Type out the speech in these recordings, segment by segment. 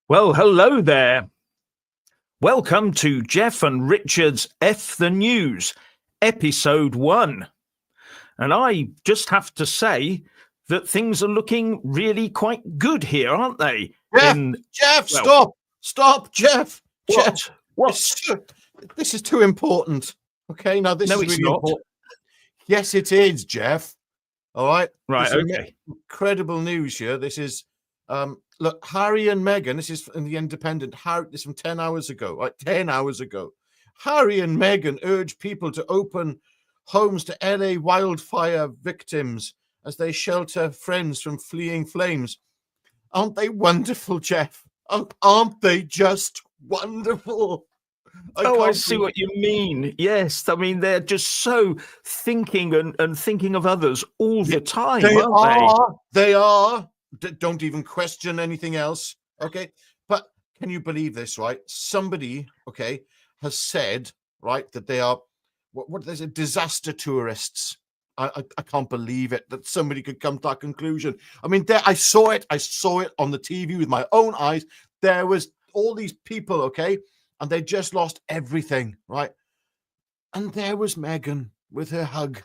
Well, hello there. Welcome to Jeff and Richard's F the News, episode 1. And I just have to say that things are looking really quite good here, aren't they? Jeff, stop, Jeff. What? Jeff, What? this is too important. Okay, now this No, is it's really not. important. Yes, it is, Jeff. All right. Right, This is okay. incredible news here. This is look, Harry and Meghan. This is in the Independent. This is from 10 hours ago. Right, 10 hours ago. Harry and Meghan urge people to open homes to LA wildfire victims as they shelter friends from fleeing flames. Aren't they wonderful, Jeff? Aren't they just wonderful? I see what you mean. Yes, I mean, they're just so thinking and thinking of others all the time, aren't they? They are. Don't even question anything else. Okay. But can you believe this, right? Somebody, okay, has said, right, that they are, what they say, disaster tourists. I can't believe it that somebody could come to that conclusion. I mean, I saw it on the TV with my own eyes. There was all these people, okay, and they just lost everything, right? And there was Meghan with her hug.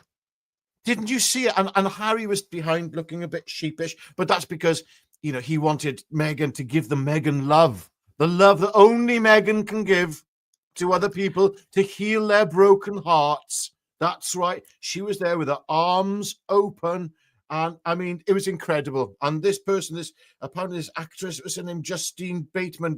Didn't you see it? And Harry was behind looking a bit sheepish, but that's because, he wanted Meghan to give them Meghan love, the love that only Meghan can give to other people to heal their broken hearts. That's right. She was there with her arms open. And I mean, it was incredible. And this person, apparently this actress, was her name Justine Bateman,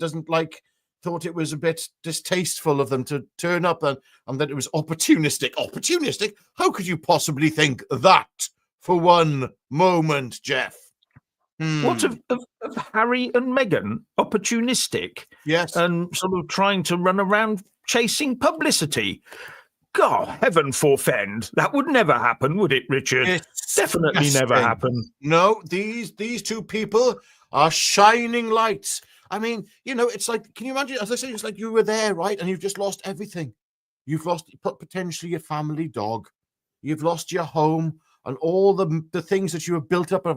thought it was a bit distasteful of them to turn up and that it was opportunistic. Opportunistic? How could you possibly think that for one moment, Jeff? What of Harry and Meghan? Opportunistic? Yes. And sort of trying to run around chasing publicity. God, heaven forfend. That would never happen, would it, Richard? It's definitely disgusting. Never happen. No, these two people are shining lights. I mean, it's like, can you imagine? As I say, it's like you were there, right? And you've just lost everything. You've lost potentially your family dog. You've lost your home and all the things that you have built up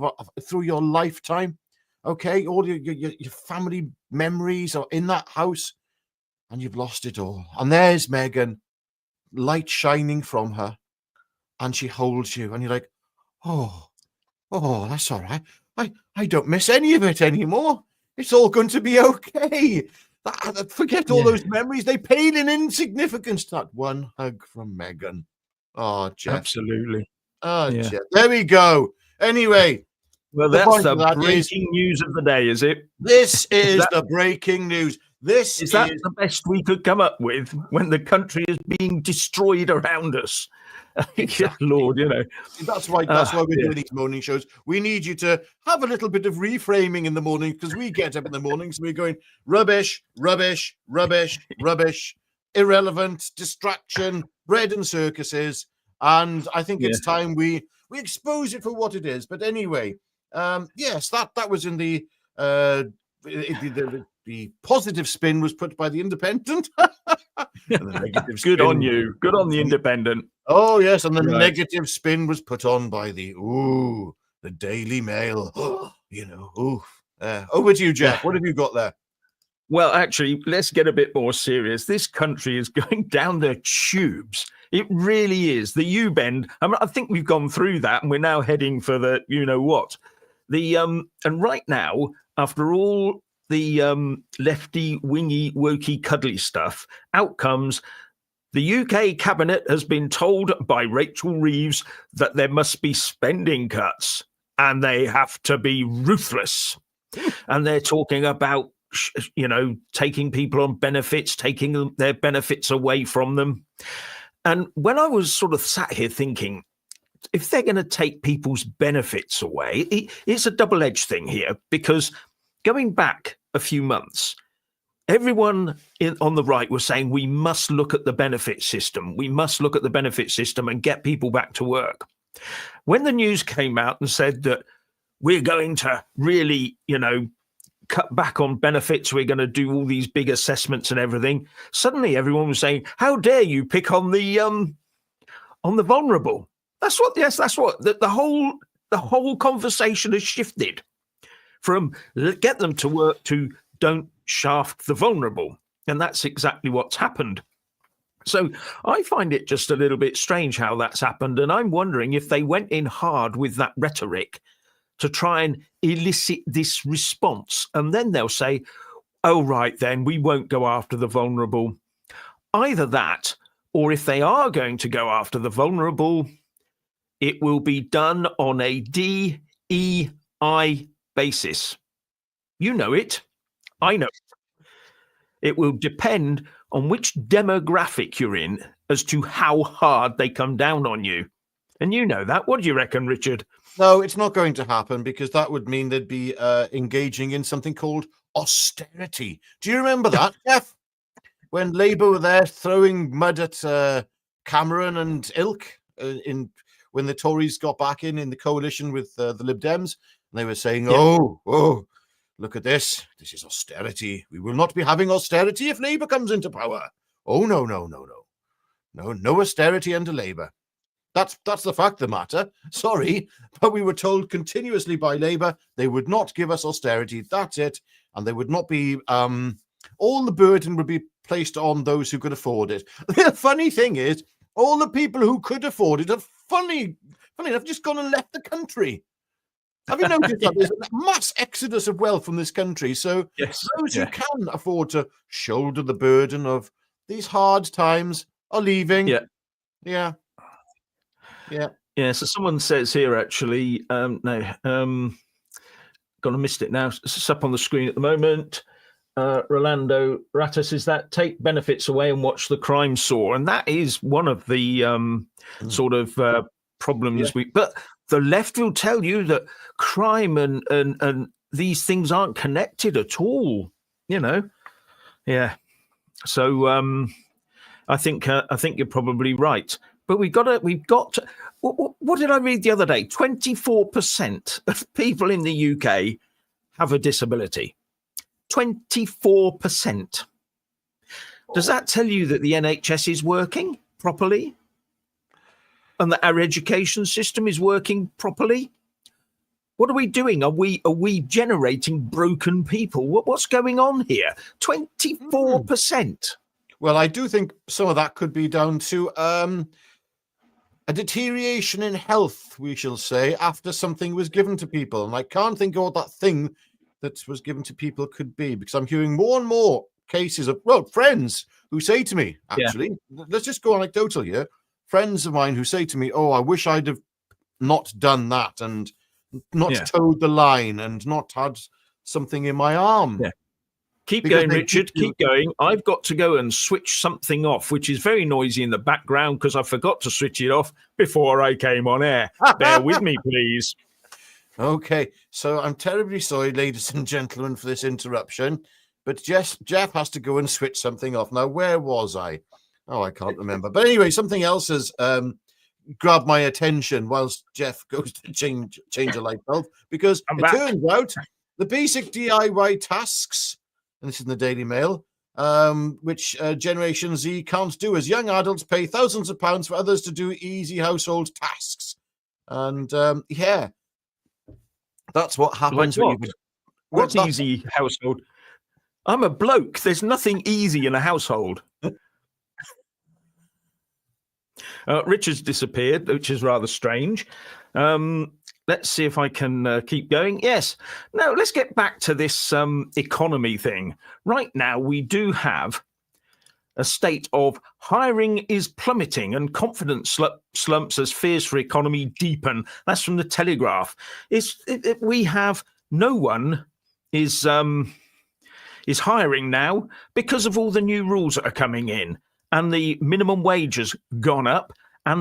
through your lifetime. Okay, all your family memories are in that house, and you've lost it all. And there's Meghan, light shining from her, and she holds you, and you're like, oh, that's all right. I don't miss any of it anymore. It's all going to be okay. Forget all those memories. They pale in insignificance to that one hug from Meghan. Oh, Jeff. Absolutely. Oh, yeah. Jeff. There we go. Anyway. Well, that's the breaking news of the day, is it? This is the breaking news. Is that the best we could come up with when the country is being destroyed around us? Exactly. Lord, That's why we're doing these morning shows. We need you to have a little bit of reframing in the morning, because we get up in the mornings and we're going rubbish, rubbish, rubbish, rubbish, irrelevant, distraction, bread and circuses. And I think it's time we expose it for what it is. But anyway, yes, that was in the positive spin was put by the Independent. Good on you. Good on the Independent. Oh, yes. And the negative spin was put on by the Daily Mail. Over to you, Jeff. What have you got there? Well, actually, let's get a bit more serious. This country is going down the tubes. It really is. The U-bend. I think we've gone through that, and we're now heading for the you-know-what. And right now, after all the lefty, wingy, wokey, cuddly stuff, out comes the UK cabinet has been told by Rachel Reeves that there must be spending cuts, and they have to be ruthless. And they're talking about, taking people on benefits, taking their benefits away from them. And when I was sort of sat here thinking, if they're going to take people's benefits away, it's a double-edged thing here, because going back a few months, everyone on the right was saying we must look at the benefit system. We must look at the benefit system and get people back to work. When the news came out and said that we're going to really, cut back on benefits, we're going to do all these big assessments and everything, suddenly everyone was saying, how dare you pick on the vulnerable? That's what the whole conversation has shifted from get them to work to don't shaft the vulnerable. And that's exactly what's happened. So I find it just a little bit strange how that's happened. And I'm wondering if they went in hard with that rhetoric to try and elicit this response. And then they'll say, oh, right, then we won't go after the vulnerable. Either that, or if they are going to go after the vulnerable, it will be done on a DEI basis. You know it. I know it. It will depend on which demographic you're in as to how hard they come down on you. And you know that. What do you reckon, Richard? No, it's not going to happen, because that would mean they'd be engaging in something called austerity. Do you remember that, Jeff? When Labour were there throwing mud at Cameron and ilk when the Tories got back in the coalition with the Lib Dems, and they were saying, oh, look at this. This is austerity. We will not be having austerity if Labour comes into power. Oh, no. No austerity under Labour. That's the fact of the matter. Sorry, but we were told continuously by Labour they would not give us austerity. That's it. And they would not be, all the burden would be placed on those who could afford it. The funny thing is, all the people who could afford it have funny enough just gone and left the country. Have you noticed that there's a mass exodus of wealth from this country? So those who can afford to shoulder the burden of these hard times are leaving. Yeah. So someone says here, actually, gonna missed it now. It's up on the screen at the moment. Rolando Ratus is that take benefits away and watch the crime soar. And that is one of the sort of problems but the left will tell you that crime and these things aren't connected at all, you know. So I think you're probably right. But we've got to, what did I read the other day? 24% of people in the UK have a disability. 24%. Does that tell you that the NHS is working properly? And that our education system is working properly? What are we doing? Are we generating broken people? What's going on here? 24%. Well, I do think some of that could be down to a deterioration in health, we shall say, after something was given to people. And I can't think of what that thing that was given to people could be, because I'm hearing more and more cases of, friends who say to me, actually, let's just go anecdotal here, friends of mine who say to me, oh, I wish I'd have not done that and not towed the line and not had something in my arm. Keep going, Richard. Keep going. I've got to go and switch something off, which is very noisy in the background because I forgot to switch it off before I came on air. Bear with me, please. Okay, so I'm terribly sorry, ladies and gentlemen, for this interruption, but Jeff has to go and switch something off. Now, where was I? Oh, I can't remember. But anyway, something else has grabbed my attention whilst Jeff goes to change a light bulb, because turns out the basic DIY tasks, and this is in the Daily Mail, which Generation Z can't do, as young adults pay thousands of pounds for others to do easy household tasks. And that's what happens. Like what's easy household? I'm a bloke. There's nothing easy in a household. Richard's disappeared, which is rather strange. Let's see if I can keep going. Yes. Now, let's get back to this economy thing. Right now, we do have a state of hiring is plummeting and confidence slumps as fears for economy deepen. That's from the Telegraph. We have no one is hiring now because of all the new rules that are coming in, and the minimum wage has gone up, and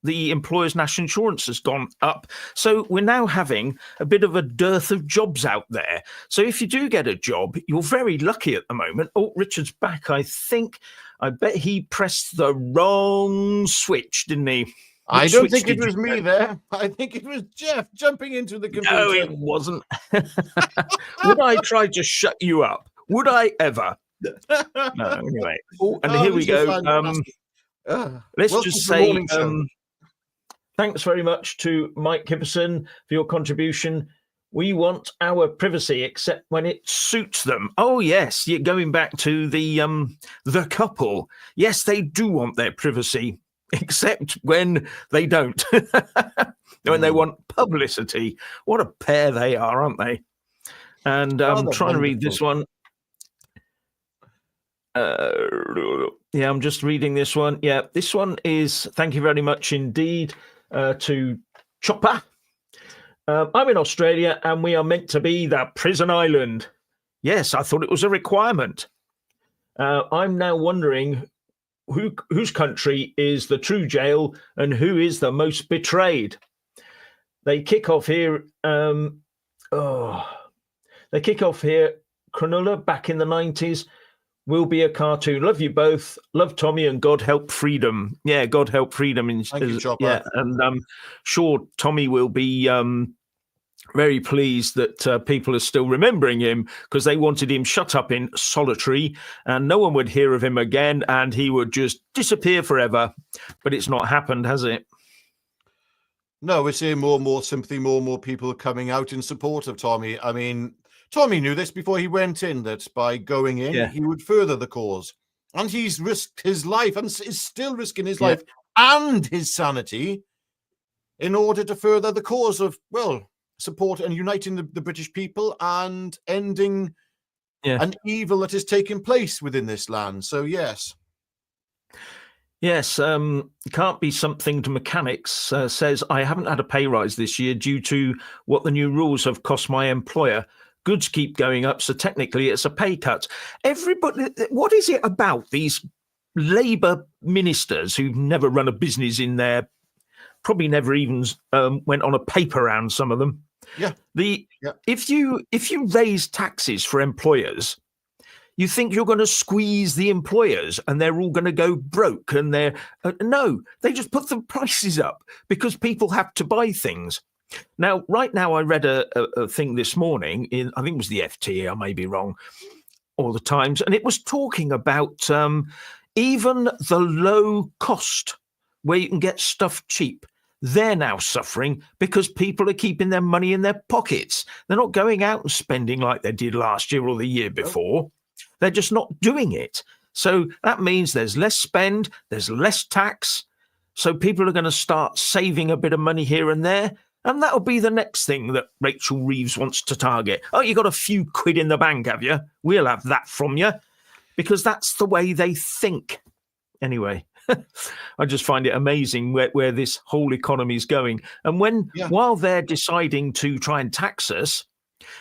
the employer's national insurance has gone up. So we're now having a bit of a dearth of jobs out there. So if you do get a job, you're very lucky at the moment. Oh, Richard's back, I think. I bet he pressed the wrong switch, didn't he? I don't think it was me there. I think it was Jeff jumping into the computer. No, it wasn't. Would I try to shut you up? Would I ever? No, anyway. Oh, and here we go. Let's just say thanks very much to Mike Kipperson for your contribution. We want our privacy, except when it suits them. Oh yes, you're going back to the couple. Yes, they do want their privacy, except when they don't. When they want publicity. What a pair they are, aren't they? And I'm trying to read this one. Yeah, I'm just reading this one. Yeah, this one is, thank you very much indeed to Chopper. I'm in Australia and we are meant to be the prison island. Yes, I thought it was a requirement. I'm now wondering whose country is the true jail and who is the most betrayed. They kick off here. They kick off here. Cronulla back in the 90s will be a cartoon. Love you both. Love Tommy and God help freedom. Yeah, God help freedom. Thank you, Chopper. Yeah, and I'm sure Tommy will be very pleased that people are still remembering him, because they wanted him shut up in solitary and no one would hear of him again and he would just disappear forever. But it's not happened, has it? No, we're seeing more and more sympathy, more and more people coming out in support of Tommy. I mean, Tommy knew this before he went in, that by going in, he would further the cause. And he's risked his life and is still risking his life and his sanity in order to further the cause of, well, support and uniting the British people and ending an evil that is taking place within this land. So, yes. Yes, can't be something to mechanics, says, I haven't had a pay rise this year due to what the new rules have cost my employer. Goods keep going up, so technically it's a pay cut. Everybody, what is it about these Labour ministers who've never run a business in there, probably never even went on a paper round, some of them? Yeah. If you raise taxes for employers, you think you're going to squeeze the employers and they're all going to go broke, and no, they just put the prices up because people have to buy things. Now, right now, I read a thing this morning in, I think it was the FT, I may be wrong, or the Times, and it was talking about even the low cost where you can get stuff cheap. They're now suffering because people are keeping their money in their pockets. They're not going out and spending like they did last year or the year before. They're just not doing it. So that means there's less spend, there's less tax. So people are going to start saving a bit of money here and there. And that'll be the next thing that Rachel Reeves wants to target. Oh, you got a few quid in the bank, have you? We'll have that from you. Because that's the way they think. Anyway, I just find it amazing where this whole economy is going. And while they're deciding to try and tax us,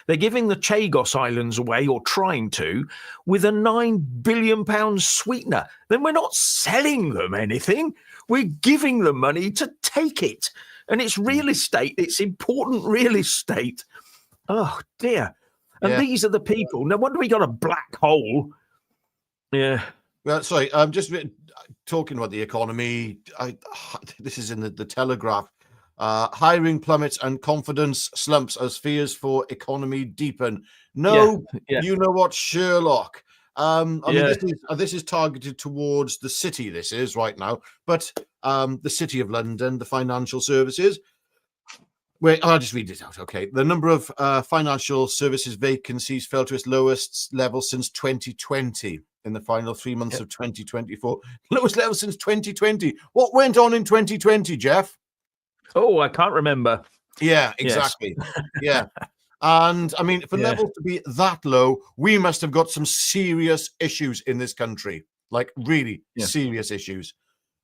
they're giving the Chagos Islands away, or trying to, with a £9 billion sweetener. Then we're not selling them anything. We're giving them money to take it. And it's real estate. It's important real estate. Oh, dear. And these are the people. No wonder we got a black hole. Yeah. Well, sorry, I'm just talking about the economy. This is in the Telegraph. Hiring plummets and confidence slumps as fears for economy deepen. No, you know what, Sherlock. I mean, this is targeted towards the city. This is right now, but the City of London, the financial services. Wait, I'll just read it out. Okay, the number of financial services vacancies fell to its lowest level since 2020. In the final 3 months of 2024, lowest level since 2020. What went on in 2020, Jeff? Oh, I can't remember. Yeah, exactly. Yeah. And I mean, for levels to be that low, we must have got some serious issues in this country, like really serious issues.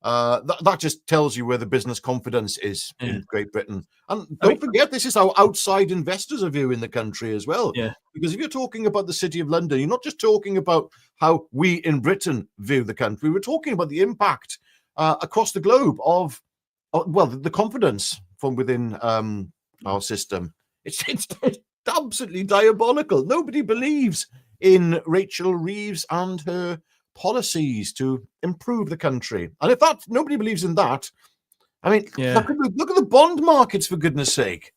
That just tells you where the business confidence is in Great Britain. And don't forget, this is how outside investors are viewing the country as well. Yeah. Because if you're talking about the City of London, you're not just talking about how we in Britain view the country. We're talking about the impact across the globe of the confidence from within our system. It's absolutely diabolical. Nobody believes in Rachel Reeves and her policies to improve the country. And if nobody believes in that, I mean, look at the bond markets, for goodness sake.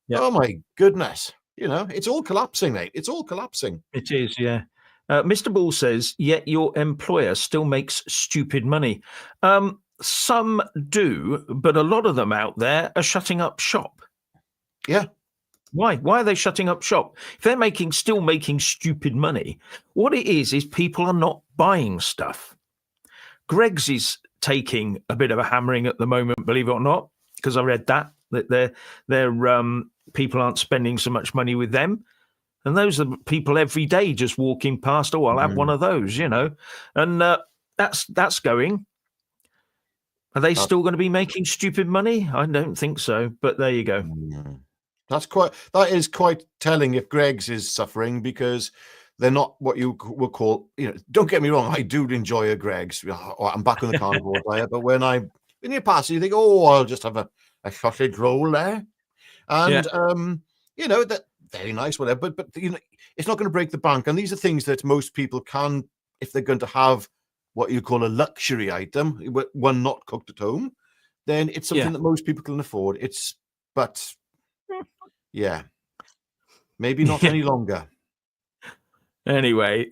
Yeah. Oh my goodness. You know, it's all collapsing, mate. It's all collapsing. It is, yeah. Mr. Bull says, yet your employer still makes stupid money. Some do, but a lot of them out there are shutting up shop. Yeah. Why? Why are they shutting up shop? If they're still making stupid money, what it is people are not buying stuff. Greggs is taking a bit of a hammering at the moment, believe it or not, because I read that their people aren't spending so much money with them. And those are people every day just walking past, oh, I'll have one of those, And that's going. Are they still going to be making stupid money? I don't think so, but there you go. That is quite telling if Greggs is suffering, because they're not what you would call, don't get me wrong, I do enjoy a Greggs. I'm back on the carnivore diet, but when you pass it, you think, oh, I'll just have a sausage roll there. And, that very nice, whatever. But it's not going to break the bank. And these are things that most people can, if they're going to have what you call a luxury item, one not cooked at home, then it's something that most people can afford. But yeah, maybe not any longer. Anyway,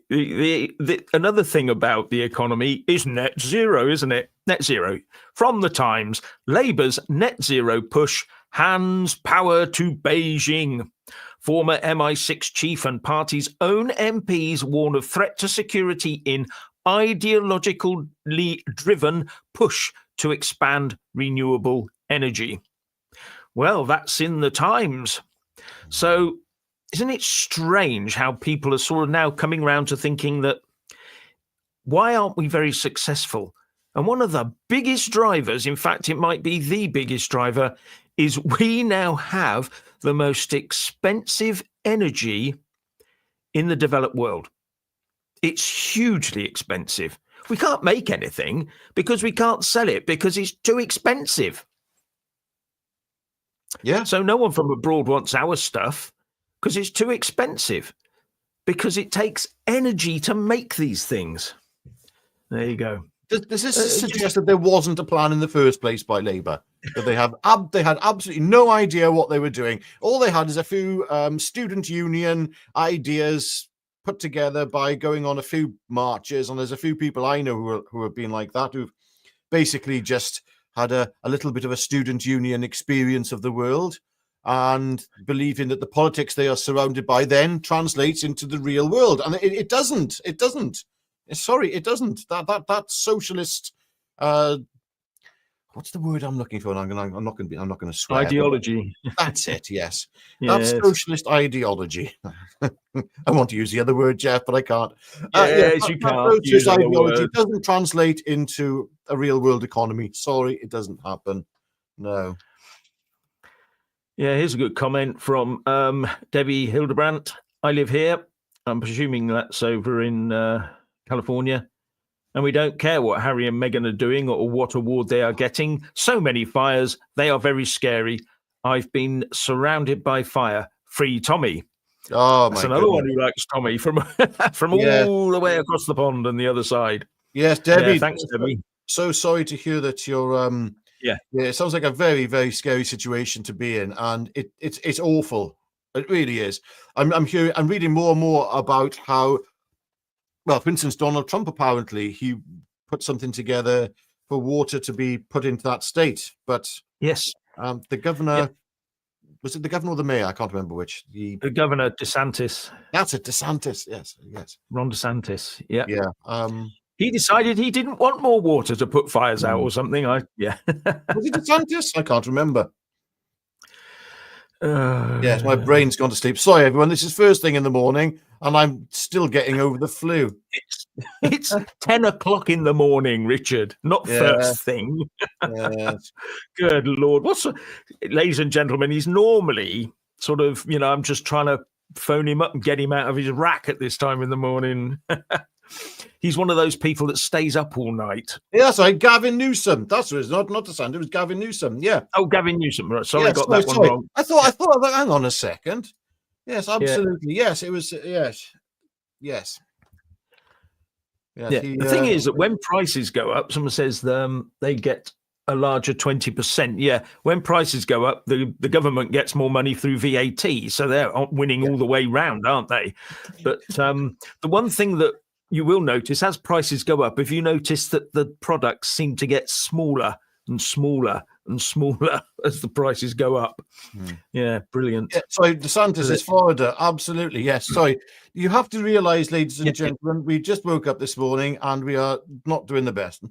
another thing about the economy is net zero, isn't it? Net zero. From the Times, Labour's net zero push hands power to Beijing. Former MI6 chief and party's own MPs warn of threat to security in ideologically driven push to expand renewable energy. Well, that's in the Times. So isn't it strange how people are sort of now coming around to thinking that why aren't we very successful? And one of the biggest drivers, in fact, it might be the biggest driver, is we now have the most expensive energy in the developed world. It's hugely expensive. We can't make anything because we can't sell it because it's too expensive. Yeah. So no one from abroad wants our stuff because it's too expensive, because it takes energy to make these things. There you go. Does this suggest that there wasn't a plan in the first place by Labour? That they had absolutely no idea what they were doing. All they had is a few student union ideas put together by going on a few marches, and there's a few people I know who have been like that, who've basically just had a little bit of a student union experience of the world, and believing that the politics they are surrounded by then translates into the real world, and it doesn't. It doesn't. Sorry, it doesn't. That socialist. What's the word I'm looking for? I'm not going to swear. Ideology. That's it. Yes, Yes. That's socialist ideology. I want to use the other word, Jeff, but I can't. Yes, you can't. Socialist ideology doesn't translate into a real world economy. Sorry, it doesn't happen. No. Yeah, here's a good comment from Debbie Hildebrandt. I live here. I'm presuming that's over in California. And we don't care what Harry and Meghan are doing or what award they are getting. So many fires, they are very scary. I've been surrounded by fire. Free Tommy. Oh, that's my another goodness. one who likes Tommy from all the way across the pond and the other side. Yes, Debbie. Yeah, thanks, Debbie. So sorry to hear that you're yeah, it sounds like a very, very scary situation to be in, and it's awful. It really is. I'm reading more and more about how, well, for instance, Donald Trump, apparently he put something together for water to be put into that state, but yes, the governor, was it the governor or the mayor? I can't remember which. The governor, DeSantis. That's it, DeSantis. Yes. Ron DeSantis. Yeah. Yeah. He decided he didn't want more water to put fires out or something. Was it DeSantis? I can't remember. Yes, my brain's gone to sleep. Sorry, everyone. This is first thing in the morning, and I'm still getting over the flu. It's 10 o'clock in the morning, Richard, not first thing. Yes. Good Lord. Ladies and gentlemen, he's normally sort of, I'm just trying to phone him up and get him out of his rack at this time in the morning. He's one of those people that stays up all night. Yeah, sorry, Gavin Newsom. That's what it is. Not DeSantis. It was Gavin Newsom. Yeah. Oh, Gavin Newsom. Right. Sorry, I got that one wrong. I thought. Hang on a second. Yes, absolutely. Yeah. Yes, it was. Yes. Yes. Yeah. The thing is that when prices go up, someone says they get a larger 20%. Yeah. When prices go up, the government gets more money through VAT. So they're winning all the way round, aren't they? But the one thing that you will notice as prices go up, if you notice that the products seem to get smaller and smaller and smaller as the prices go up. Yeah, brilliant. Yeah, sorry, DeSantis is Florida. Absolutely, yes. Sorry. You have to realize, ladies and gentlemen, we just woke up this morning and we are not doing the best.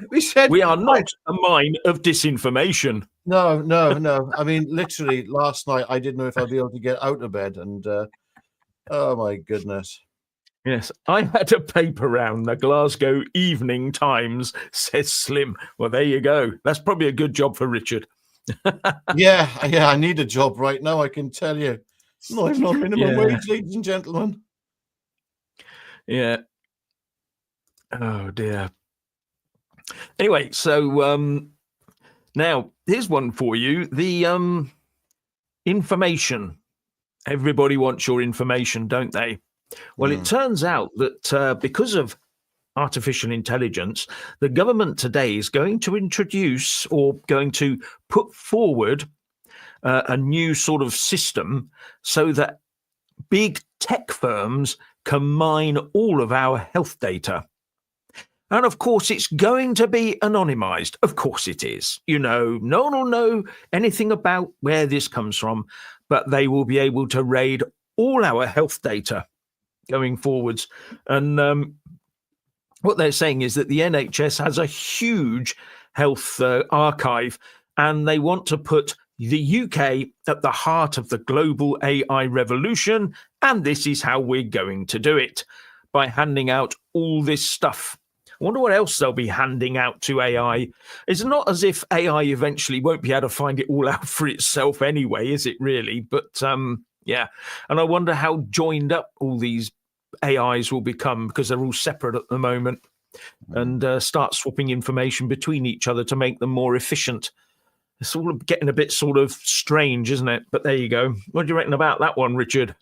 We are not a mine of disinformation. No. I mean, literally, last night I didn't know if I'd be able to get out of bed, and oh my goodness. Yes, I had a paper round. The Glasgow Evening Times, says Slim. Well, there you go. That's probably a good job for Richard. yeah, I need a job right now, I can tell you. Not even on minimum wage, ladies and gentlemen. Yeah. Oh, dear. Anyway, so now here's one for you. The information. Everybody wants your information, don't they? Well, it turns out that because of artificial intelligence, the government today is going to introduce or going to put forward a new sort of system so that big tech firms can mine all of our health data. And of course, it's going to be anonymized. Of course it is. You know, no one will know anything about where this comes from, but they will be able to raid all our health data going forwards. And what they're saying is that the NHS has a huge health archive, and they want to put the UK at the heart of the global AI revolution. And this is how we're going to do it, by handing out all this stuff. I wonder what else they'll be handing out to AI. It's not as if AI eventually won't be able to find it all out for itself anyway, is it really? But yeah, and I wonder how joined up all these AIs will become, because they're all separate at the moment, and start swapping information between each other to make them more efficient. It's all getting a bit sort of strange, isn't it? But there you go. What do you reckon about that one, Richard?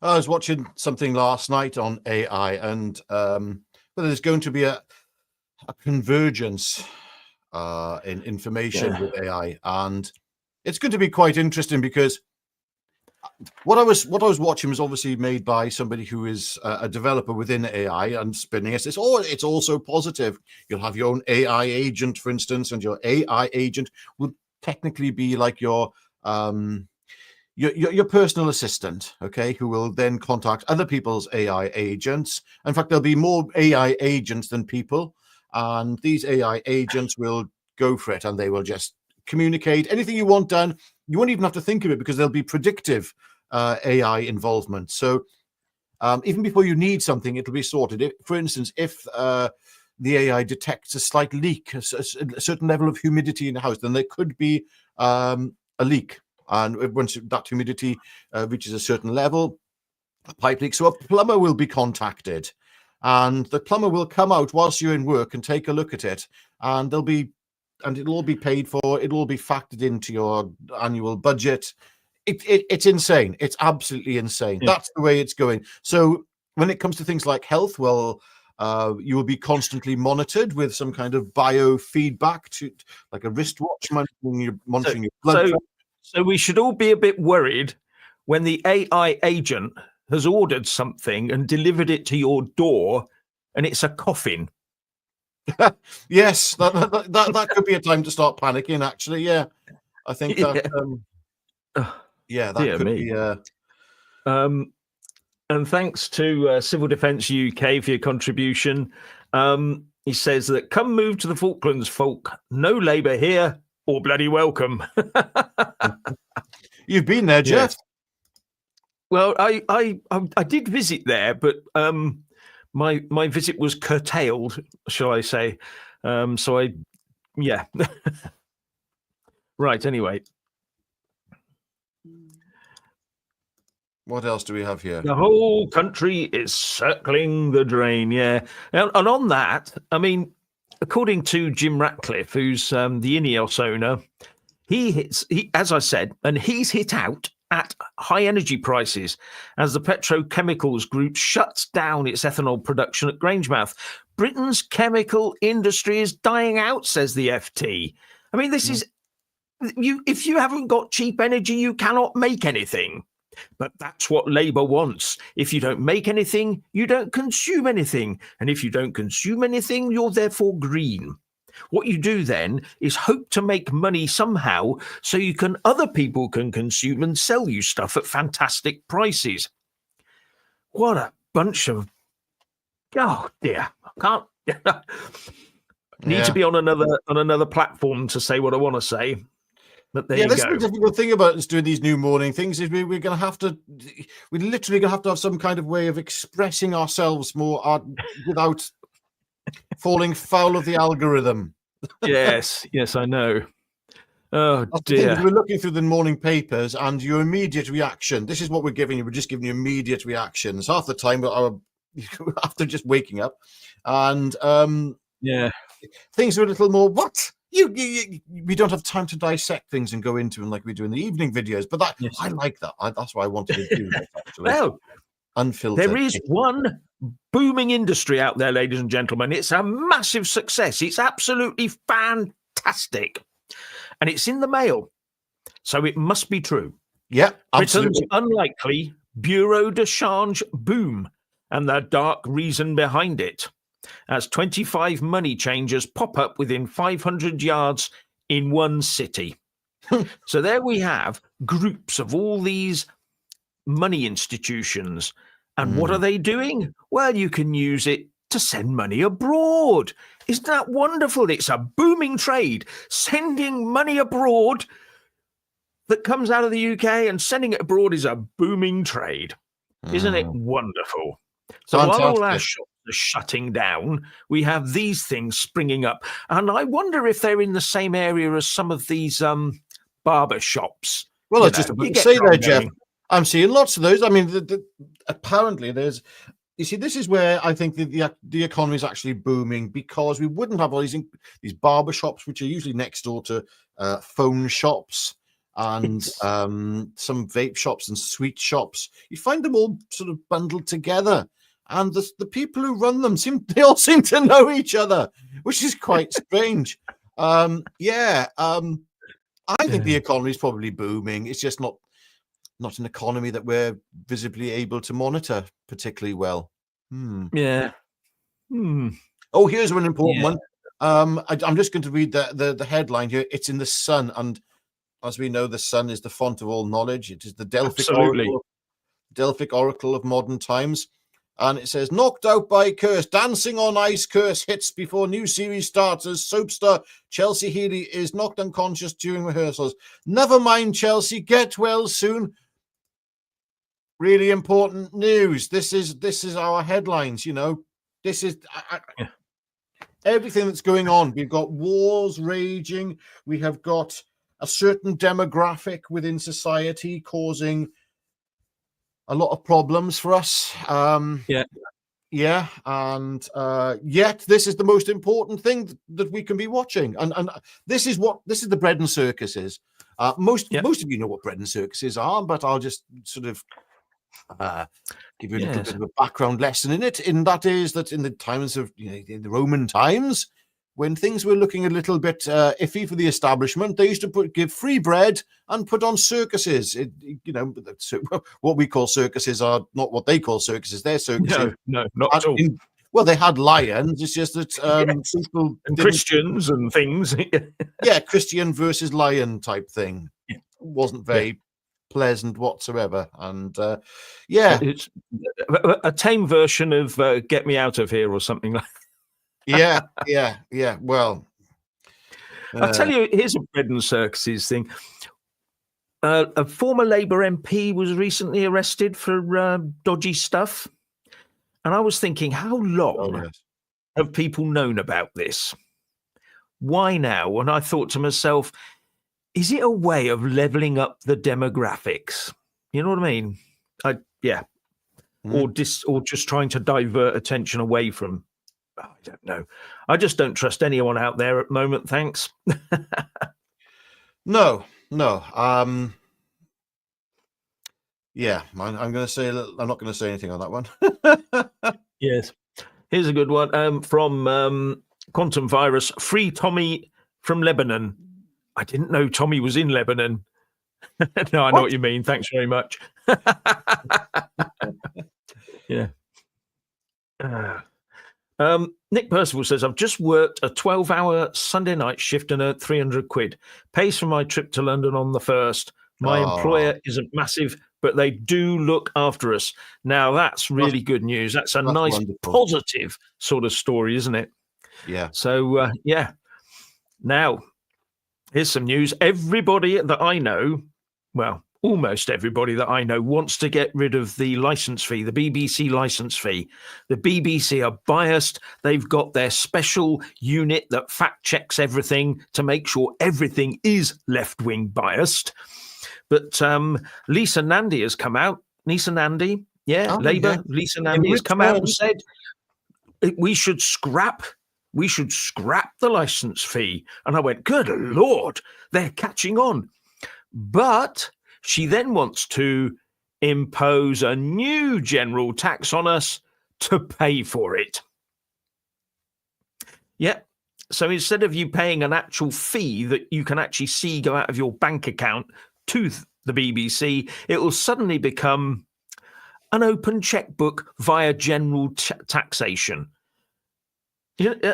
I was watching something last night on AI, and there's going to be a convergence in information with AI, and it's going to be quite interesting, because what I was watching was obviously made by somebody who is a developer within AI and spinning it. It's also positive. You'll have your own AI agent, for instance, and your AI agent will technically be like your personal assistant, okay, who will then contact other people's AI agents. In fact, there'll be more AI agents than people, and these AI agents will go for it, and they will just communicate anything you want done. You won't even have to think of it, because there'll be predictive AI involvement. So even before you need something, it'll be sorted. For instance, if the AI detects a slight leak, a certain level of humidity in the house, then there could be a leak. And once that humidity reaches a certain level, a pipe leak. So a plumber will be contacted, and the plumber will come out whilst you're in work and take a look at it, and it'll all be paid for. It'll all be factored into your annual budget. It's insane. It's absolutely insane. Yeah. That's the way it's going. So when it comes to things like health, well, you will be constantly monitored with some kind of biofeedback, to like a wristwatch monitoring your blood pressure. So we should all be a bit worried when the AI agent has ordered something and delivered it to your door, and it's a coffin. Yes, that could be a time to start panicking. Actually, yeah, I think that. That could be. And thanks to Civil Defence UK for your contribution. He says that come move to the Falklands, folk. No Labour here, or bloody welcome. You've been there, Jeff. Yes. Well, I did visit there, but my visit was curtailed, shall I say? Right. Anyway. What else do we have here? The whole country is circling the drain, yeah. And on that, I mean, according to Jim Ratcliffe, who's the Ineos owner, as I said, and he's hit out at high energy prices as the petrochemicals group shuts down its ethanol production at Grangemouth. Britain's chemical industry is dying out, says the FT. I mean, this is, if you haven't got cheap energy, you cannot make anything. But that's what Labour wants. If you don't make anything, you don't consume anything. And if you don't consume anything, you're therefore green. What you do then is hope to make money somehow so other people can consume and sell you stuff at fantastic prices. What a bunch of, oh dear, I can't. Need to be on another platform to say what I want to say. But there you that's go. the difficult thing about us doing these new morning things is we're going to have to, we're literally going to have some kind of way of expressing ourselves more without falling foul of the algorithm. Yes, I know. Oh dear. We're looking through the morning papers and your immediate reaction. This is what we're giving you. We're just giving you immediate reactions. Half the time, after just waking up, and things are a little more. What we don't have time to dissect things and go into them like we do in the evening videos. But I like that. That's why I wanted to do this. Actually, well, unfiltered. There is one booming industry out there, ladies and gentlemen. It's a massive success. It's absolutely fantastic. And it's in the mail. So it must be true. Yeah, absolutely. Britain's unlikely bureau de change boom and the dark reason behind it, as 25 money changers pop up within 500 yards in one city. So there we have groups of all these money institutions. And what are they doing? Well, you can use it to send money abroad. Isn't that wonderful? It's a booming trade. Sending money abroad that comes out of the UK and sending it abroad is a booming trade. Isn't it wonderful? So while all our shops are shutting down, we have these things springing up. And I wonder if they're in the same area as some of these barber shops. Well, I just about to say there, Jeff. I'm seeing lots of those. I mean, apparently there's... You see, this is where I think the economy is actually booming, because we wouldn't have all these barber shops, which are usually next door to phone shops and some vape shops and sweet shops. You find them all sort of bundled together, and the people who run them they all seem to know each other, which is quite strange. I think the economy is probably booming. It's just not an economy that we're visibly able to monitor particularly well. Yeah. Oh, here's an important one. I'm just going to read the headline here. It's in the Sun, and as we know, the Sun is the font of all knowledge. It is the Delphic oracle of modern times. And it says, knocked out by curse, dancing on ice curse hits before new series starts as soap star Chelsea Healy is knocked unconscious during rehearsals. Never mind, Chelsea, get well soon. Really important news. This is our headlines, you know. This is everything that's going on. We've got wars raging. We have got a certain demographic within society causing a lot of problems for us. And yet this is the most important thing that we can be watching. And this is the bread and circuses. Most of you know what bread and circuses are, but I'll just sort of give you a little bit of a background lesson in it. And that is that in the times of in the Roman times, when things were looking a little bit iffy for the establishment, they used to give free bread and put on circuses. What we call circuses are not what they call circuses. They're circuses. No, not at all. Well, they had lions. It's just that people and Christians and things. Christian versus lion type thing. It wasn't very pleasant whatsoever. And it's a tame version of "Get Me Out of Here" or something like that. Yeah. Well, I'll tell you, here's a bread and circuses thing. A former Labour MP was recently arrested for dodgy stuff. And I was thinking, how long have people known about this? Why now? And I thought to myself, is it a way of leveling up the demographics? You know what I mean? Or just trying to divert attention away from... I don't know. I just don't trust anyone out there at the moment. Thanks. No. I'm going to say. I'm not going to say anything on that one. Yes. Here's a good one from Quantum Virus. Free Tommy from Lebanon. I didn't know Tommy was in Lebanon. No, I know what you mean. Thanks very much. Yeah. Nick Percival says, I've just worked a 12-hour Sunday night shift and earned 300 quid. Pays for my trip to London on the 1st. My employer isn't massive, but they do look after us. Now, that's really good news. That's a nice, wonderful, positive sort of story, isn't it? Yeah. So, yeah. Now, here's some news. Everybody that I know, well, almost everybody that I know wants to get rid of the license fee, the BBC license fee. The BBC are biased. They've got their special unit that fact checks everything to make sure everything is left-wing biased. But Lisa Nandy has come out. Lisa Nandy, Labour. Yeah. Lisa Nandy has come out and said we should scrap the license fee. And I went, good Lord, they're catching on. But she then wants to impose a new general tax on us to pay for it. Yeah. So instead of you paying an actual fee that you can actually see go out of your bank account to the BBC, it will suddenly become an open checkbook via general taxation.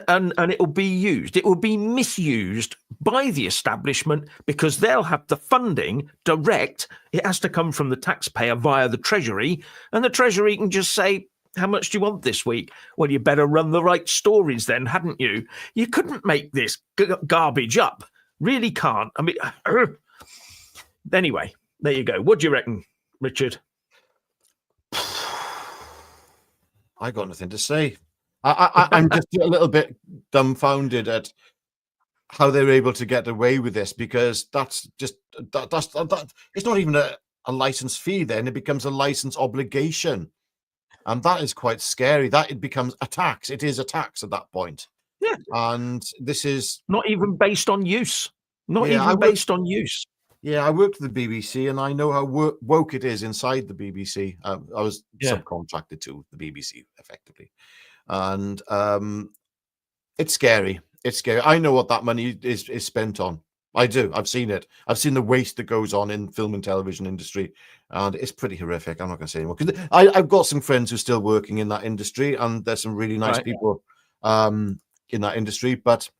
And it will be used. It will be misused by the establishment because they'll have the funding direct. It has to come from the taxpayer via the Treasury, and the Treasury can just say, how much do you want this week? Well, you better run the right stories then, hadn't you? You couldn't make this garbage up. Really can't. I mean, anyway, there you go. What do you reckon, Richard? I got nothing to say. I'm just a little bit dumbfounded at how they were able to get away with this, because that's it's not even a license fee. Then it becomes a license obligation, and that is quite scary. That it becomes a tax. It is a tax at that point. Yeah, and this is not even based on use. Not even based on use. Yeah, I worked at the BBC, and I know how woke it is inside the BBC. I was subcontracted to the BBC effectively. And it's scary. It's scary. I know what that money is spent on. I do. I've seen it. I've seen the waste that goes on in film and television industry, and it's pretty horrific. I'm not going to say anymore because I've got some friends who are still working in that industry, and there's some really nice people in that industry. But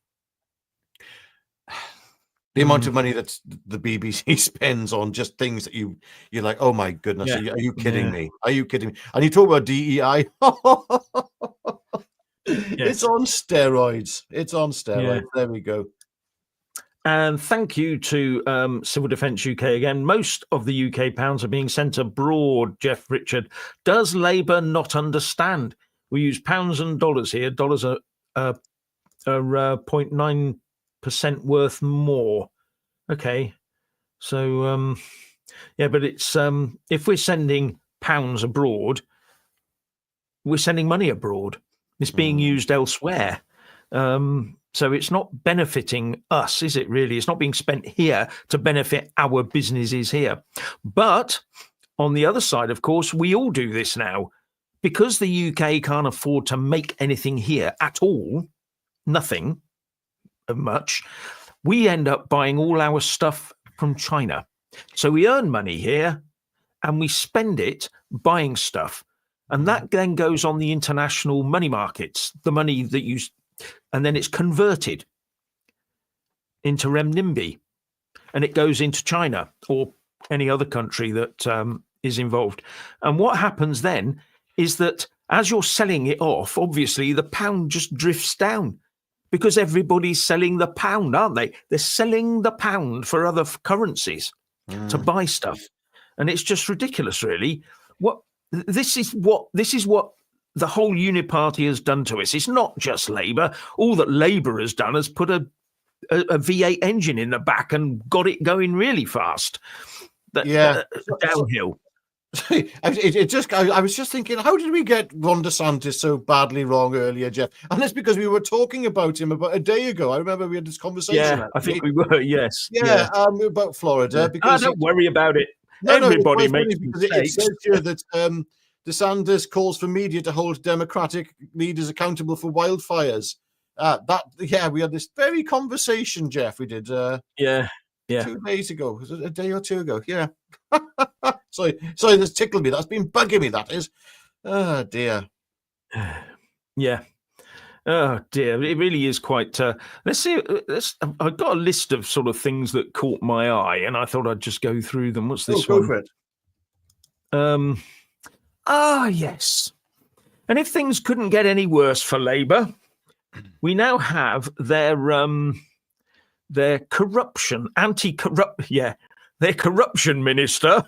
the amount of money that the BBC spends on just things that you're like, oh my goodness, are you kidding me? Are you kidding me? And you talk about DEI. It's on steroids. It's on steroids. Yeah. There we go. And thank you to Civil Defence UK again. Most of the UK pounds are being sent abroad, Jeff Richard. Does Labour not understand? We use pounds and dollars here. Dollars are 0.9% worth more. Okay. So, but it's if we're sending pounds abroad, we're sending money abroad. It's being used elsewhere. So it's not benefiting us, is it really? It's not being spent here to benefit our businesses here. But on the other side, of course, we all do this now. Because the UK can't afford to make anything here at all, nothing much, we end up buying all our stuff from China. So we earn money here and we spend it buying stuff. And that then goes on the international money markets, the money that you... And then it's converted into renminbi, and it goes into China or any other country that is involved. And what happens then is that as you're selling it off, obviously the pound just drifts down because everybody's selling the pound, aren't they? They're selling the pound for other currencies to buy stuff. And it's just ridiculous, really. This is what the whole Uniparty has done to us. It's not just Labour. All that Labour has done is put a V8 engine in the back and got it going really fast. Downhill. I was just thinking, how did we get Ron DeSantis so badly wrong earlier, Jeff? And it's because we were talking about him about a day ago. I remember we had this conversation. Yeah, I think we were. Yes. Yeah. About Florida. Because don't worry about it. Everybody makes mistakes. It says here that DeSantis calls for media to hold Democratic leaders accountable for wildfires. We had this very conversation, Jeff. We did. 2 days ago. Was it a day or two ago? Yeah. sorry, that's tickled me. That's been bugging me. That is. Oh dear. Yeah. Oh dear, it really is quite. Let's see. I've got a list of sort of things that caught my eye, and I thought I'd just go through them. What's this go one? for it. Yes. And if things couldn't get any worse for Labour, we now have their corruption, their corruption minister,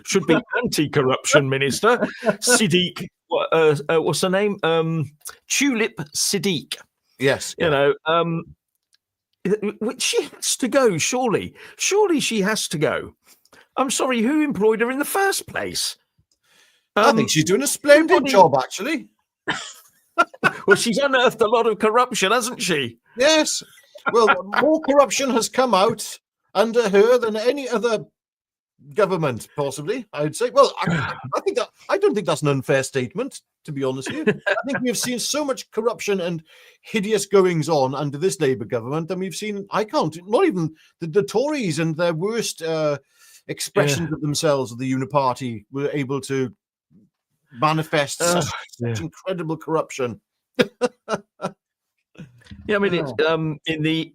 should be anti-corruption minister, Siddiq. What's her name? Tulip Siddiq. Yes. You know, she has to go, surely. Surely she has to go. I'm sorry, who employed her in the first place? I think she's doing a splendid job, actually. Well, she's unearthed a lot of corruption, hasn't she? Yes. Well, more corruption has come out under her than any other government, possibly, I'd say. Well, I don't think that's an unfair statement, to be honest with you. I think we've seen so much corruption and hideous goings on under this Labour government than we've seen. Not even the Tories and their worst expressions of themselves of the Uniparty were able to manifest such incredible corruption. Yeah, I mean, it's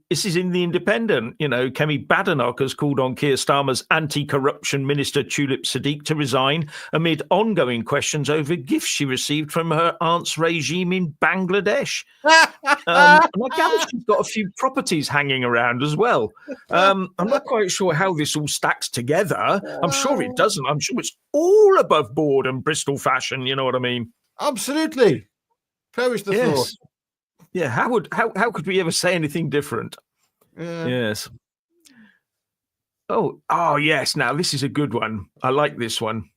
this is in the Independent. You know, Kemi Badenoch has called on Keir Starmer's anti-corruption minister Tulip Siddiq to resign amid ongoing questions over gifts she received from her aunt's regime in Bangladesh. And I gather she's got a few properties hanging around as well. I'm not quite sure how this all stacks together. I'm sure it doesn't. I'm sure it's all above board and Bristol fashion. You know what I mean? Absolutely. Perish the thought. Yeah, how could we ever say anything different? Yes. Oh, yes. Now this is a good one. I like this one.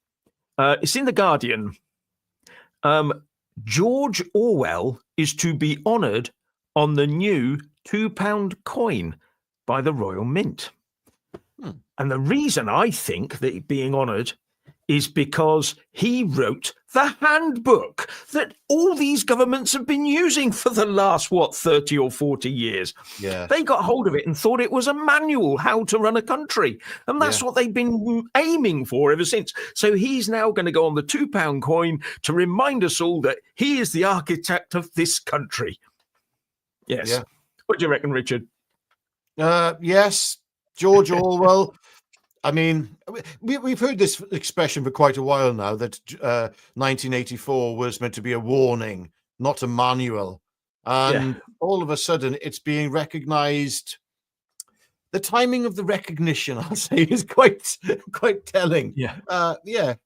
It's in The Guardian. George Orwell is to be honoured on the new £2 coin by the Royal Mint. And the reason I think that he's being honoured is because he wrote the handbook that all these governments have been using for the last, 30 or 40 years. Yeah. They got hold of it and thought it was a manual how to run a country. And that's what they've been aiming for ever since. So he's now going to go on the £2 coin to remind us all that he is the architect of this country. Yes. Yeah. What do you reckon, Richard? Yes, George Orwell. I mean, we've heard this expression for quite a while now, that 1984 was meant to be a warning, not a manual. And all of a sudden, it's being recognised. The timing of the recognition, I'll say, is quite telling. Yeah. It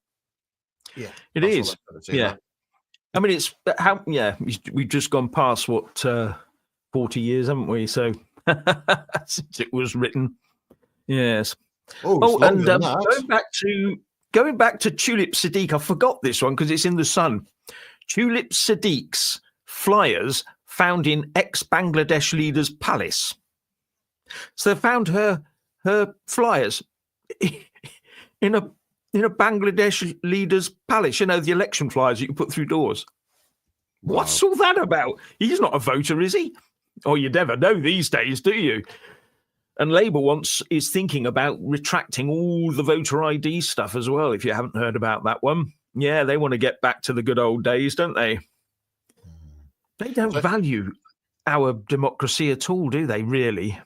is. Yeah. I mean, it's how. Yeah, we've just gone past 40 years, haven't we? So since it was written. Yes. And going back to Tulip Siddiq, I forgot this one because it's in The Sun. Tulip Siddiq's flyers found in ex-Bangladesh leader's palace. So they found her flyers in a Bangladesh leader's palace. You know, the election flyers you can put through doors. Wow. What's all that about? He's not a voter, is he? Oh, you never know these days, do you? And Labour is thinking about retracting all the voter ID stuff as well, if you haven't heard about that one. Yeah, they want to get back to the good old days, don't they? They don't value our democracy at all, do they, really?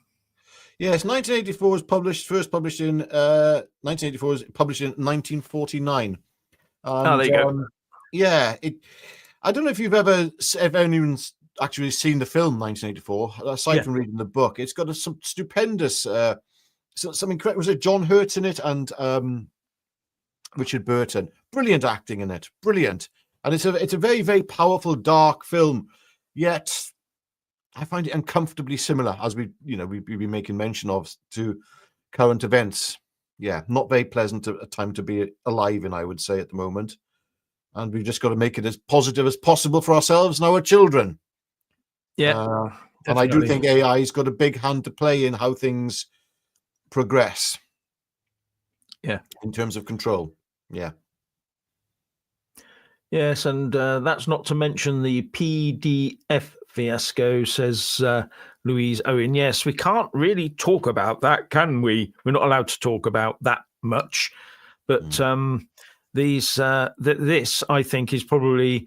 Yes, 1984 was first published in 1984 was published in 1949. And, there you go. Yeah, I don't know if you've ever anyone's actually seen the film 1984, aside from reading the book. It's got some stupendous some incredible, was it John Hurt in it and Richard Burton, brilliant acting in it, brilliant. And it's a very, very powerful, dark film, yet I find it uncomfortably similar, as we've been making mention of, to current events. Yeah, not very pleasant a time to be alive in, I would say, at the moment. And we've just got to make it as positive as possible for ourselves and our children. Yeah. And I do think AI's got a big hand to play in how things progress. Yeah. In terms of control. Yeah. Yes, and that's not to mention the PDF fiasco, says Louise Owen. Yes, we can't really talk about that, can we? We're not allowed to talk about that much. But this, I think, is probably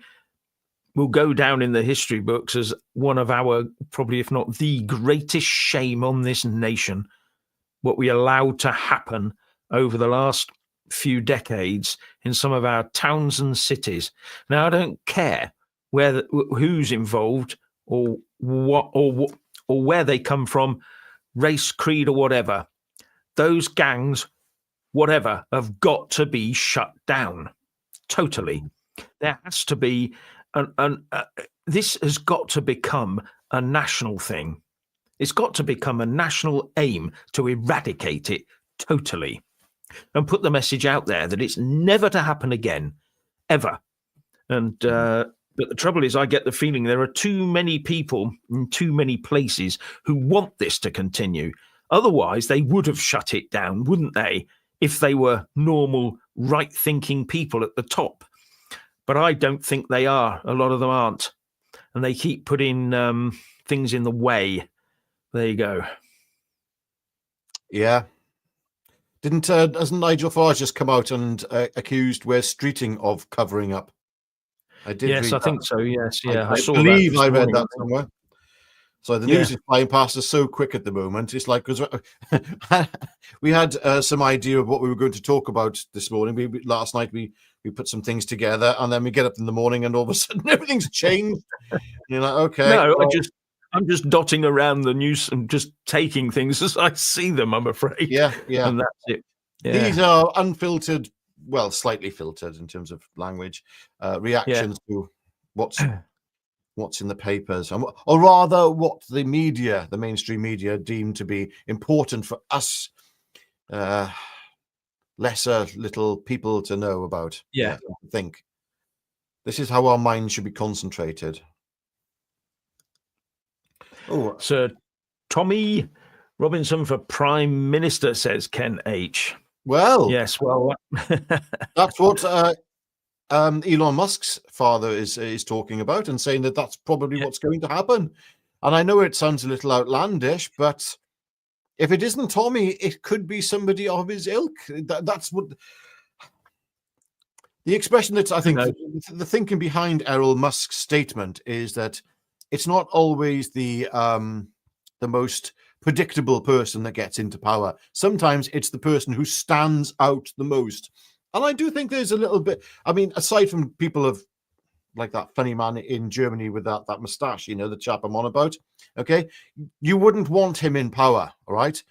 will go down in the history books as one of our, probably if not the greatest shame on this nation, what we allowed to happen over the last few decades in some of our towns and cities. Now, I don't care who's involved or what or where they come from, race, creed, or whatever. Those gangs, whatever, have got to be shut down totally. There has to be this has got to become a national thing. It's got to become a national aim to eradicate it totally and put the message out there that it's never to happen again, ever. And but the trouble is, I get the feeling there are too many people in too many places who want this to continue. Otherwise, they would have shut it down, wouldn't they, if they were normal, right-thinking people at the top? But I don't think they are. A lot of them aren't. And they keep putting things in the way. There you go. Yeah. Hasn't Nigel Farage just come out and accused Wes Streeting of covering up? I did. Yes, I think so. Yes, yeah. I saw believe that I read that somewhere. So the news Yeah. is flying past us so quick at the moment. It's like, because we had some idea of what we were going to talk about this morning. Last night we put some things together, and then we get up in the morning, and all of a sudden everything's changed. You're like, okay. No, well, I'm just dotting around the news and just taking things as I see them, I'm afraid. Yeah. And that's it. Yeah. These are unfiltered, well, slightly filtered in terms of language, reactions to what's in the papers, or rather what the media, the mainstream media, deem to be important for us lesser little people to know about. Yeah. I think this is how our minds should be concentrated. Oh, Sir Tommy Robinson for Prime Minister, says Ken H. Well, yes, well, that's what Elon Musk's father is talking about, and saying that that's probably what's going to happen. And I know it sounds a little outlandish, but if it isn't Tommy, it could be somebody of his ilk. That's what the expression that I think the thinking behind Elon Musk's statement is, that it's not always the most predictable person that gets into power. Sometimes it's the person who stands out the most. And I do think there's a little bit, I mean, aside from people of like that funny man in Germany with that mustache, the chap I'm on about, okay? You wouldn't want him in power, all right?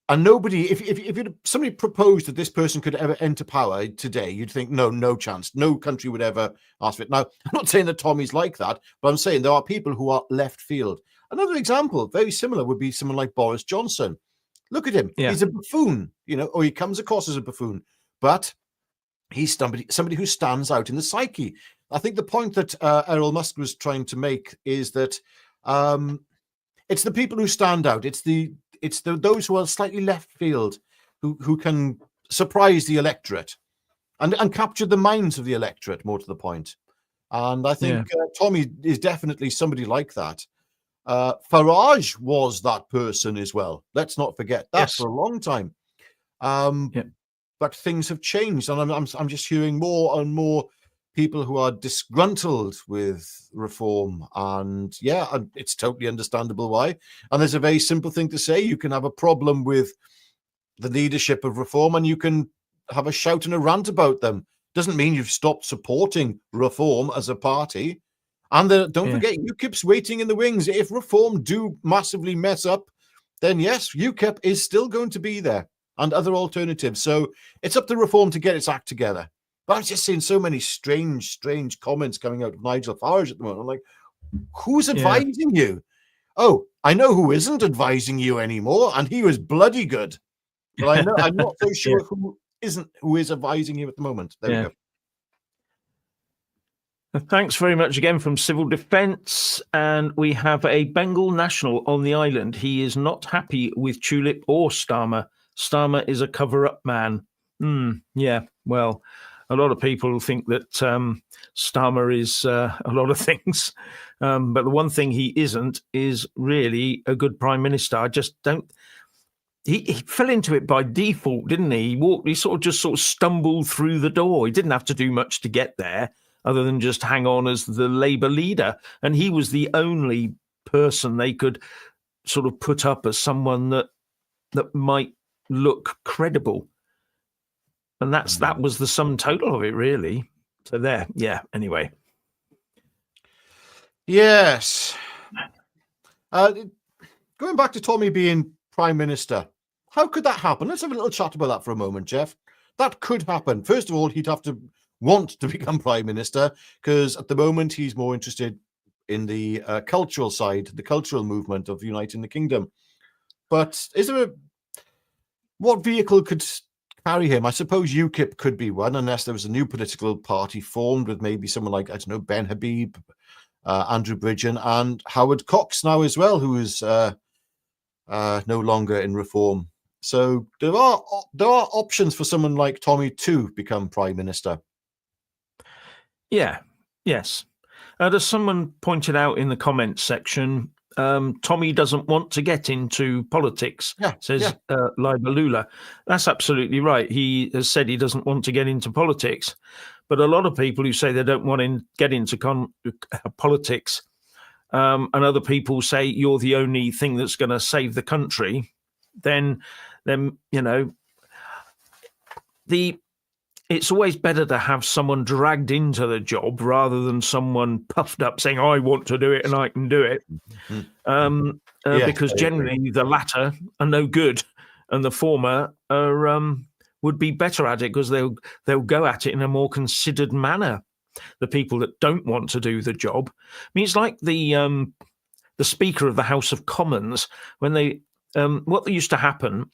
And nobody, if somebody proposed that this person could ever enter power today, you'd think, no chance. No country would ever ask for it. Now, I'm not saying that Tommy's like that, but I'm saying there are people who are left field. Another example, very similar, would be someone like Boris Johnson. Look at him. Yeah. He's a buffoon, or he comes across as a buffoon, but he's somebody who stands out in the psyche. I think the point that Elon Musk was trying to make is that it's the people who stand out. It's those who are slightly left field who can surprise the electorate and capture the minds of the electorate, more to the point. And I think Tommy is definitely somebody like that. Farage was that person as well. Let's not forget that for a long time. But things have changed, and I'm just hearing more and more people who are disgruntled with reform, and it's totally understandable why. And there's a very simple thing to say: you can have a problem with the leadership of reform, and you can have a shout and a rant about them. Doesn't mean you've stopped supporting reform as a party. And don't forget, UKIP's waiting in the wings. If reform do massively mess up, then yes, UKIP is still going to be there, and other alternatives. So it's up to reform to get its act together. But I'm just seeing so many strange comments coming out of Nigel Farage at the moment. I'm like, who's advising you? Oh, I know who isn't advising you anymore, and he was bloody good. But I'm not so sure who is advising you at the moment. There we go. Thanks very much again from Civil Defence. And we have a Bengal national on the island. He is not happy with Tulip or Starmer. Starmer is a cover-up man. Well, a lot of people think that Starmer is a lot of things. But the one thing he isn't is really a good prime minister. I just don't. He fell into it by default, didn't he? He sort of stumbled through the door. He didn't have to do much to get there. other than just hang on as the Labour leader. And he was the only person they could sort of put up as someone that might look credible. And that was the sum total of it, really. So there, yeah. Anyway, yes. Going back to Tommy being Prime Minister, how could that happen? Let's have a little chat about that for a moment, Jeff. That could happen. First of all, he'd have to want to become Prime Minister, because at the moment he's more interested in the cultural side, the cultural movement of uniting the kingdom. But is there what vehicle could carry him? I suppose UKIP could be one, unless there was a new political party formed with maybe someone like, I don't know, Ben Habib, Andrew Bridgen, and Howard Cox now as well, who is no longer in Reform. So there are options for someone like Tommy to become Prime Minister. Yeah, yes. As someone pointed out in the comments section, Tommy doesn't want to get into politics, says Libalula. That's absolutely right. He has said he doesn't want to get into politics. But a lot of people who say they don't want to get into politics, and other people say you're the only thing that's going to save the country, then you know, it's always better to have someone dragged into the job rather than someone puffed up saying, I want to do it and I can do it. Because generally the latter are no good and the former are would be better at it, because they'll go at it in a more considered manner. The people that don't want to do the job. I mean, it's like the Speaker of the House of Commons, when they what used to happen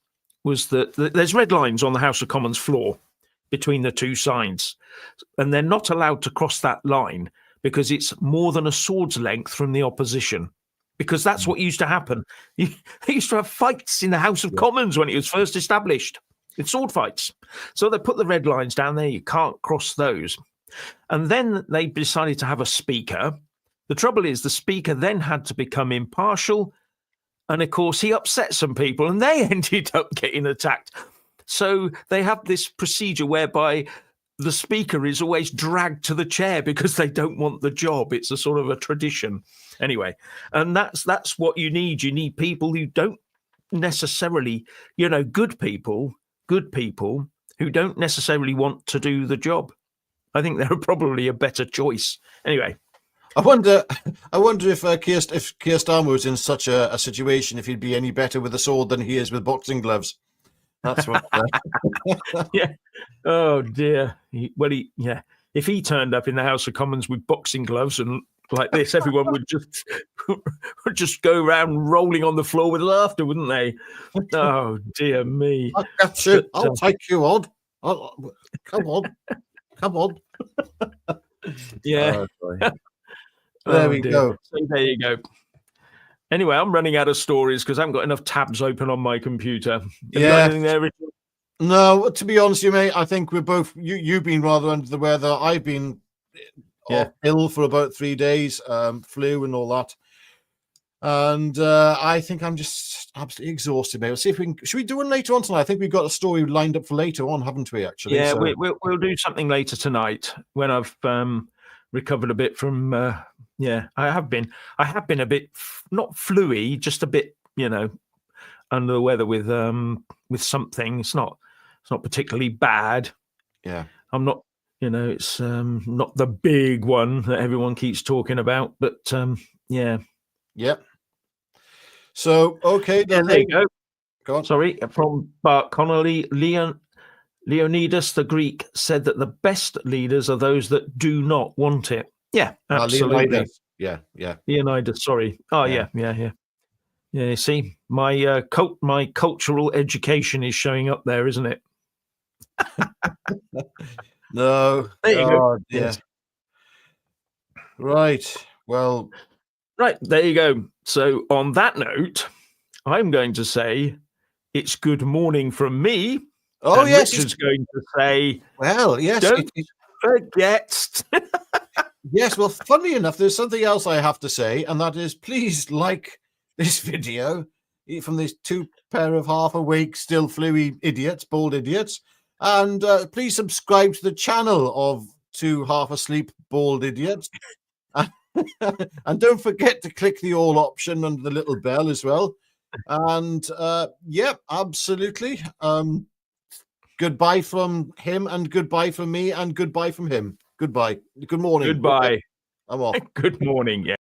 was that there's red lines on the House of Commons floor between the two sides, and they're not allowed to cross that line because it's more than a sword's length from the opposition, because that's what used to happen. They used to have fights in the House of Commons when it was first established. It's sword fights. So they put the red lines down there. You can't cross those. And then they decided to have a speaker. The trouble is the speaker then had to become impartial. And of course, he upset some people and they ended up getting attacked. So they have this procedure whereby the speaker is always dragged to the chair because they don't want the job. It's a sort of a tradition. Anyway, and that's what you need. You need people who don't necessarily, good people who don't necessarily want to do the job. I think they're probably a better choice. Anyway. I wonder if Keir Starmer was in such a situation, if he'd be any better with a sword than he is with boxing gloves. That's what. Yeah. Oh dear. If he turned up in the House of Commons with boxing gloves and like this, everyone would just go around rolling on the floor with laughter, wouldn't they? Oh dear me. I got you. I'll take you on. Come on. Yeah. There we go. So there you go. Anyway, I'm running out of stories because I haven't got enough tabs open on my computer. No, to be honest with you, mate, I think we're both. You've been rather under the weather. I've been ill for about 3 days, flu and all that. And I think I'm just absolutely exhausted, mate. We'll see if we can. Should we do one later on tonight? I think we've got a story lined up for later on, haven't we? Actually, yeah, so. We'll do something later tonight when I've recovered a bit from. I have been a bit not fluey, just a bit, under the weather with something. It's not particularly bad. Yeah, I'm not. It's not the big one that everyone keeps talking about, but yeah. Yep. So okay, there you go. Go on. Sorry, from Bart Connolly, Leonidas the Greek said that the best leaders are those that do not want it. Yeah, absolutely. Leonidas. Yeah. Leonidas, sorry. Oh, yeah. You see, my cultural education is showing up there, isn't it? No. There you go. Yes. Right. Well. Right, there you go. So on that note, I'm going to say it's good morning from me. Oh, yes. Richard's going to say, well, yes. Don't forget. Yes, well, funnily enough, there's something else I have to say, and that is please like this video from these two pair of half-awake, still fluey idiots, bald idiots, and please subscribe to the channel of two half asleep bald idiots. And don't forget to click the all option under the little bell as well. And yeah, absolutely. Goodbye from him, and goodbye from me, and goodbye from him. Goodbye. Good morning. Goodbye. I'm off. Good morning. Yeah.